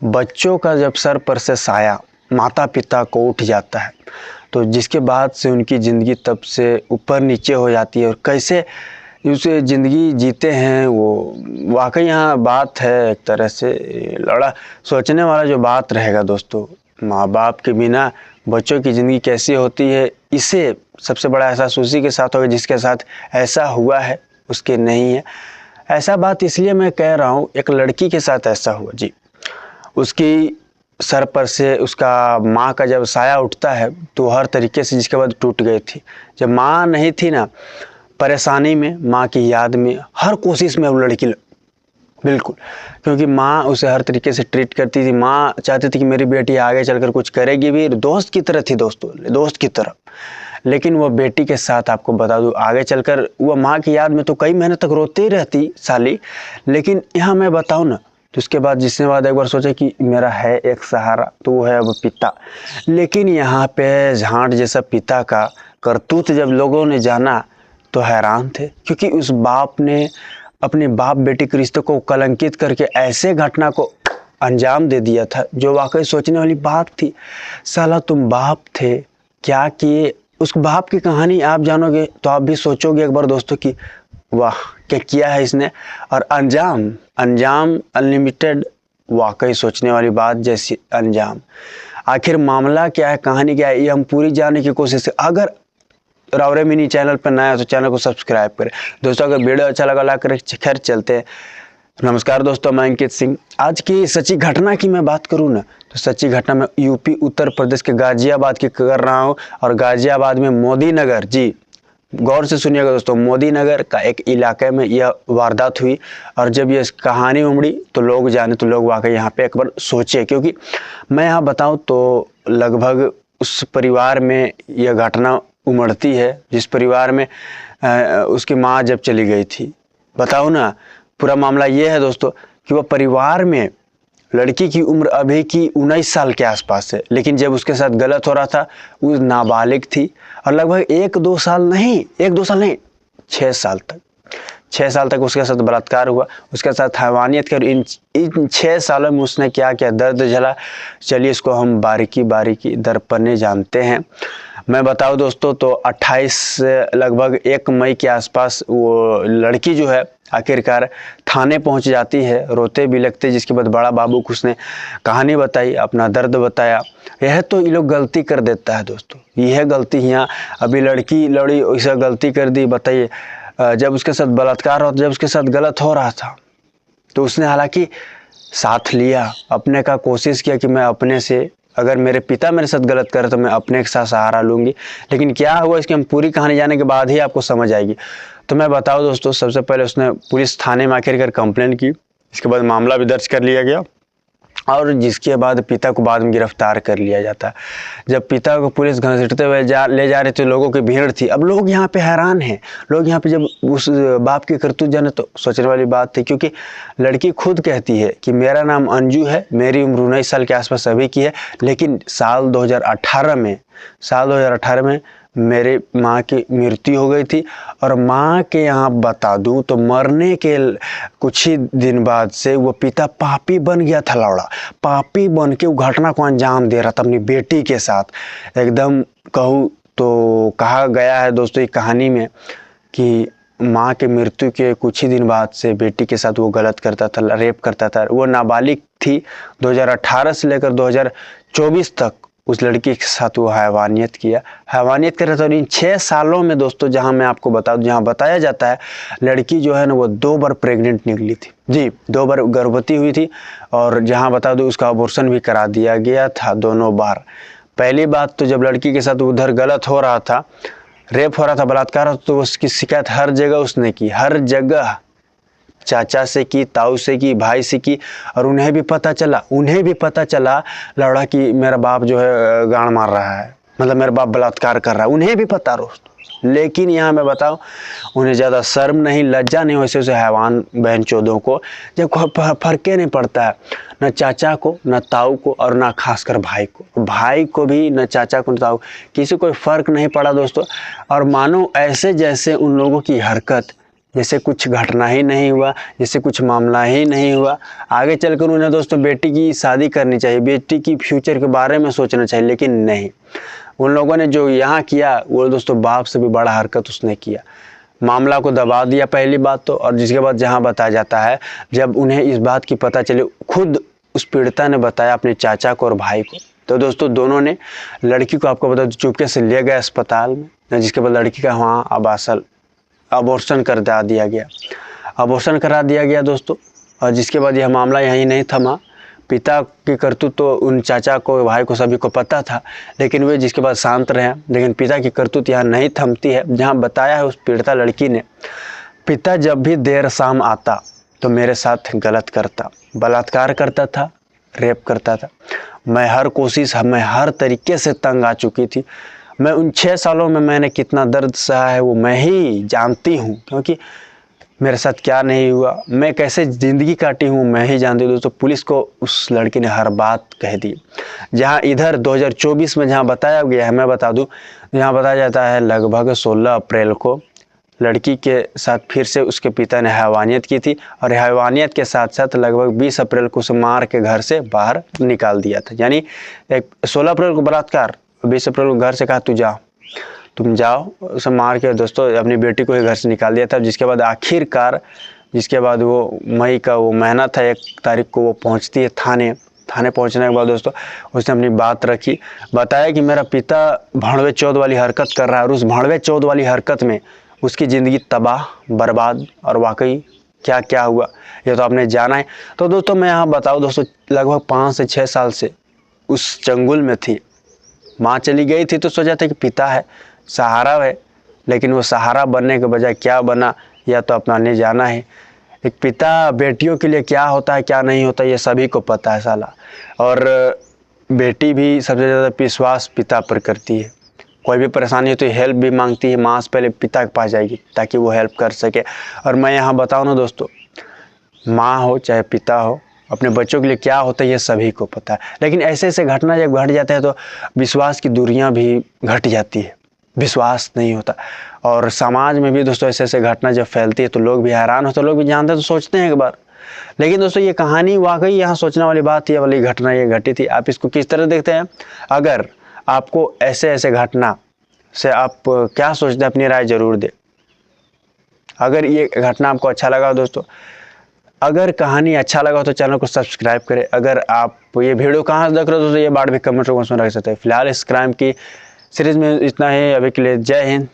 बच्चों का जब सर पर से साया माता पिता को उठ जाता है तो जिसके बाद से उनकी ज़िंदगी तब से ऊपर नीचे हो जाती है और कैसे उसे ज़िंदगी जीते हैं वो वाकई यहाँ बात है। एक तरह से लड़ा सोचने वाला जो बात रहेगा दोस्तों, माँ बाप के बिना बच्चों की ज़िंदगी कैसी होती है, इसे सबसे बड़ा एहसास उसी के साथ होगा जिसके साथ ऐसा हुआ है, उसके नहीं है। ऐसा बात इसलिए मैं कह रहा हूँ, एक लड़की के साथ ऐसा हुआ जी। उसकी सर पर से उसका माँ का जब साया उठता है तो हर तरीके से जिसके बाद टूट गई थी। जब माँ नहीं थी ना, परेशानी में, माँ की याद में, हर कोशिश में वो लड़की बिल्कुल, क्योंकि माँ उसे हर तरीके से ट्रीट करती थी। माँ चाहती थी कि मेरी बेटी आगे चलकर कुछ करेगी भी, दोस्त की तरह थी दोस्तों, दोस्त की तरह। लेकिन वो बेटी के साथ आपको बता दूं, आगे चलकर वो माँ की याद में तो कई महीने तक रोती रहती साली। लेकिन यहाँ मैं बताऊं ना, तो उसके बाद जिसने बाद एक बार सोचा कि मेरा है एक सहारा, तो वो है अब पिता। लेकिन यहाँ पे झांट जैसा पिता का करतूत जब लोगों ने जाना तो हैरान थे, क्योंकि उस बाप ने अपने बाप बेटी के रिश्ते को कलंकित करके ऐसे घटना को अंजाम दे दिया था जो वाकई सोचने वाली बात थी। साला तुम बाप थे, क्या किए? उस बाप की कहानी आप जानोगे तो आप भी सोचोगे एक बार दोस्तों कि वाह क्या किया है इसने। और अंजाम अंजाम अनलिमिटेड, वाकई सोचने वाली बात जैसी अंजाम। आखिर मामला क्या है, कहानी क्या है, ये हम पूरी जानने की कोशिश। अगर रावरे मिनी चैनल पर नया है तो चैनल को सब्सक्राइब करें दोस्तों। अगर वीडियो अच्छा लगा लाइक करें। खैर चलते हैं। नमस्कार दोस्तों, मैं अंकित सिंह। आज की सच्ची घटना की मैं बात करूं ना, तो सच्ची घटना में यूपी उत्तर प्रदेश के गाजियाबाद की कर रहा हूं। और गाजियाबाद में मोदी नगर, जी गौर से सुनिएगा दोस्तों, मोदी नगर का एक इलाके में यह वारदात हुई। और जब ये कहानी उमड़ी तो लोग जाने, तो लोग वाकई यहाँ पे एक बार सोचे, क्योंकि मैं यहाँ बताऊं तो लगभग उस परिवार में यह घटना उमड़ती है जिस परिवार में उसकी माँ जब चली गई थी। बताओ ना, पूरा मामला ये है दोस्तों कि वह परिवार में लड़की की उम्र अभी की 19 साल के आसपास है, लेकिन जब उसके साथ गलत हो रहा था वो नाबालिग थी। और लगभग 1-2 साल नहीं, 6 साल तक उसके साथ बलात्कार हुआ, उसके साथ हैवानियत कर। इन 6 सालों में उसने क्या क्या दर्द झेला, चलिए इसको हम बारीकी बारीकी दरपने जानते हैं। मैं बताऊं दोस्तों तो 28 लगभग 1 मई के आसपास वो लड़की जो है आखिरकार थाने पहुंच जाती है, रोते बिलखते। जिसके बाद बड़ा बाबू को उसने कहानी बताई, अपना दर्द बताया। यह तो ये लोग गलती कर देता है दोस्तों, यह गलती यहाँ अभी लड़की लड़ी ऐसा गलती कर दी। बताइए, जब उसके साथ बलात्कार हो, जब उसके साथ गलत हो रहा था तो उसने हालांकि साथ लिया, अपने का कोशिश किया कि मैं अपने से, अगर मेरे पिता मेरे साथ गलत करे तो मैं अपने के साथ सहारा लूंगी। लेकिन क्या हुआ इसकी हम पूरी कहानी जानने के बाद ही आपको समझ आएगी। तो मैं बताऊं दोस्तों, सबसे पहले उसने पुलिस थाने में आखिरकार कंप्लेंट की। इसके बाद मामला भी दर्ज कर लिया गया और जिसके बाद पिता को बाद में गिरफ्तार कर लिया जाता। जब पिता को पुलिस घसीटते हुए ले जा रहे थे, लोगों की भीड़ थी। अब लोग यहाँ पे हैरान हैं, लोग यहाँ पे जब उस बाप की करतूत जाने तो सोचने वाली बात थी, क्योंकि लड़की खुद कहती है कि मेरा नाम अंजू है, मेरी उम्र 19 साल के आसपास अभी की है। लेकिन साल 2018 में मेरे माँ की मृत्यु हो गई थी। और माँ के यहाँ बता दूं तो मरने के कुछ ही दिन बाद से वो पिता पापी बन गया था। लौड़ा पापी बन के वो घटना को अंजाम दे रहा था अपनी बेटी के साथ। एकदम कहूँ तो कहा गया है दोस्तों एक कहानी में कि माँ के मृत्यु के कुछ ही दिन बाद से बेटी के साथ वो गलत करता था, रेप करता था। वो नाबालिग थी। 2018 से लेकर 2024 तक उस लड़की के साथ वो हैवानियत कर रहा था। और इन 6 सालों में दोस्तों, जहां मैं आपको बता दूं, जहां बताया जाता है लड़की जो है ना वो 2 बार प्रेग्नेंट निकली थी जी, 2 बार गर्भवती हुई थी। और जहां बता दूं उसका अबॉर्शन भी करा दिया गया था दोनों बार। पहली बात तो जब लड़की के साथ उधर गलत हो रहा था, रेप हो रहा था, बलात्कार हो, तो उसकी शिकायत हर जगह उसने की, हर जगह चाचा से की, ताऊ से की, भाई से की। और उन्हें भी पता चला लौड़ा कि मेरा बाप जो है गाड़ मार रहा है, मतलब मेरा बाप बलात्कार कर रहा है, उन्हें भी पता दोस्तों। लेकिन यहाँ मैं बताऊँ, उन्हें ज़्यादा शर्म नहीं, लज्जा नहीं, वैसे वैसे हैवान बहन चोदों को जब फर्क नहीं पड़ता है, न चाचा को, न ताऊ को, और न खासकर भाई को भी, न चाचा को, न ताऊ, किसी कोई फ़र्क नहीं पड़ा दोस्तों। और मानो ऐसे जैसे उन लोगों की हरकत जैसे कुछ घटना ही नहीं हुआ, जैसे कुछ मामला ही नहीं हुआ। आगे चलकर उन्हें दोस्तों बेटी की शादी करनी चाहिए, बेटी की फ्यूचर के बारे में सोचना चाहिए, लेकिन नहीं, उन लोगों ने जो यहाँ किया वो दोस्तों बाप से भी बड़ा हरकत उसने किया। मामला को दबा दिया पहली बात तो, और जिसके बाद जहाँ बताया जाता है जब उन्हें इस बात की पता चली, खुद उस पीड़िता ने बताया अपने चाचा को और भाई को, तो दोस्तों दोनों ने लड़की को, आपको बता दो, चुपके से ले गए अस्पताल में, जिसके बाद लड़की का वहाँ अबॉर्शन कर दिया गया, अबॉर्शन करा दिया गया दोस्तों। और जिसके बाद यह मामला यहीं नहीं थमा, पिता की करतूत तो उन चाचा को, भाई को, सभी को पता था, लेकिन वे जिसके बाद शांत रहे। लेकिन पिता की करतूत यहाँ नहीं थमती है, जहाँ बताया है उस पीड़िता लड़की ने, पिता जब भी देर शाम आता तो मेरे साथ गलत करता, बलात्कार करता था, रेप करता था। मैं हर तरीके से तंग आ चुकी थी। मैं उन 6 सालों में मैंने कितना दर्द सहा है वो मैं ही जानती हूँ, क्योंकि मेरे साथ क्या नहीं हुआ, मैं कैसे ज़िंदगी काटी हूँ मैं ही जानती हूँ। दोस्तों पुलिस को उस लड़की ने हर बात कह दी। जहाँ इधर 2024 में जहाँ बताया गया है, मैं बता दूँ, यहाँ बताया जाता है लगभग 16 अप्रैल को लड़की के साथ फिर से उसके पिता ने हैवानियत की थी, और हैवानियत के साथ साथ लगभग 20 अप्रैल को उसे मार के घर से बाहर निकाल दिया था। यानी 16 अप्रैल को बलात्कार, 20 अप्रैल को घर से कहा तुम जाओ, उसे मार के दोस्तों अपनी बेटी को ही घर से निकाल दिया था। जिसके बाद आखिरकार, जिसके बाद वो मई का वो महीना था, 1 तारीख को वो पहुंचती है थाने पहुंचने के बाद दोस्तों उसने अपनी बात रखी, बताया कि मेरा पिता भाड़वे चौध वाली हरकत कर रहा है, और उस भाड़वे चौध वाली हरकत में उसकी ज़िंदगी तबाह बर्बाद, और वाकई क्या क्या हुआ ये तो आपने जाना है। तो दोस्तों मैं यहाँ बताऊँ दोस्तों, लगभग 5 से 6 साल से उस चंगुल में थी। माँ चली गई थी तो सोचा था कि पिता है, सहारा है, लेकिन वो सहारा बनने के बजाय क्या बना या तो अपनाने जाना है। एक पिता बेटियों के लिए क्या होता है क्या नहीं होता ये सभी को पता है साला, और बेटी भी सबसे ज़्यादा विश्वास पिता पर करती है। कोई भी परेशानी हो तो हेल्प भी मांगती है, माँ से पहले पिता के पास जाएगी ताकि वो हेल्प कर सके। और मैं यहाँ बताऊँ ना दोस्तों, माँ हो चाहे पिता हो, अपने बच्चों के लिए क्या होता है ये सभी को पता है। लेकिन ऐसे ऐसे घटना जब घट जाते हैं तो विश्वास की दूरियां भी घट जाती है, विश्वास नहीं होता। और समाज में भी दोस्तों ऐसे ऐसे घटना जब फैलती है तो लोग भी हैरान होते हैं, लोग भी जानते हैं तो सोचते हैं एक बार। लेकिन दोस्तों ये कहानी वाकई यहाँ सोचने वाली बात, ये वाली घटना ये घटी थी। आप इसको किस तरह देखते हैं? अगर आपको ऐसे ऐसे घटना से आप क्या सोचते हैं, अपनी राय जरूर दें। अगर ये घटना आपको अच्छा लगा दोस्तों, अगर कहानी अच्छा लगा तो चैनल को सब्सक्राइब करें। अगर आप ये वीडियो कहाँ से देख रहे हो दोस्तों, ये बात भी कमेंट बॉक्स में रख सकते हैं। फिलहाल इस क्राइम की सीरीज में इतना ही अभी के लिए। जय हिंद।